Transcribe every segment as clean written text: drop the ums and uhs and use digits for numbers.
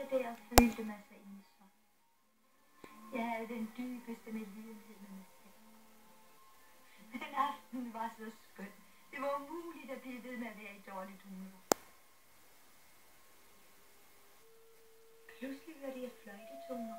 jeg der og følte mig så ensom. Jeg havde den dybeste medlidenhed med mig selv. Men aftenen var så skøn. Det var umuligt at blive ved med at være i dårligt humør. Pludselig hørte jeg fløjtetoner.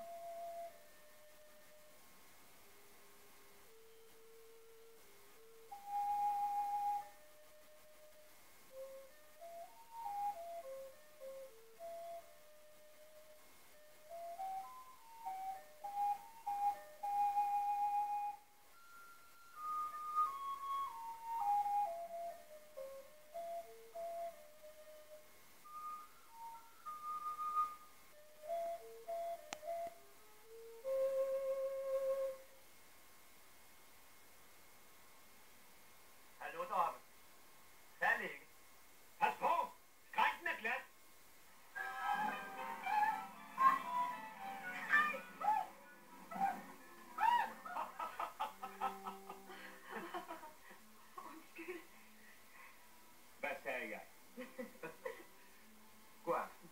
God aften.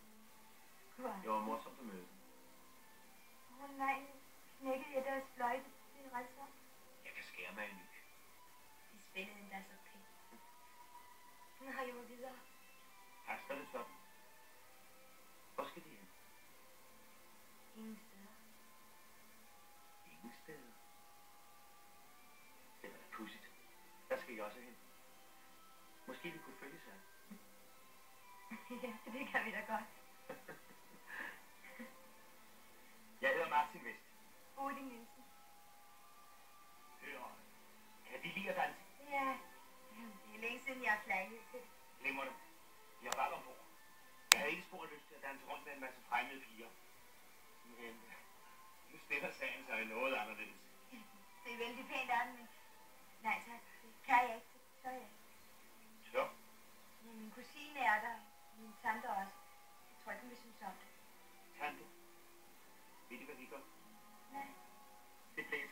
Det var morsomt at møde. Nej, knækkede jeg deres fløjte. Det er ret så. Jeg kan skære mig en ny. De spillede endda så pænt. Nu har jeg jo videre. Haster det sådan? Hvor skal de hen? Ingen steder. Ingen steder? Det var da pudsigt. Der skal I også hen. Måske vi kunne følges ad. Ja, det kan vi da godt. Jeg hedder Martin Vest. Bodil Nielsen. Hør, kan de lide at danse? Ja, det er længe siden jeg har flaget til. Glimrende. Jeg var ombord. Jeg havde ikke spor lyst til at danse rundt med en masse fremmede piger. Men nu stiller sagen sig noget anderledes. Det er vældig pænt af dem, men nej tak, det kan jeg ikke. Så er jeg ikke. Så? Min kusine er der, min tante også. Jeg tror ikke, hun vil synes om det. Tante? Ved I, hvad vi gør? Nej. Det blæser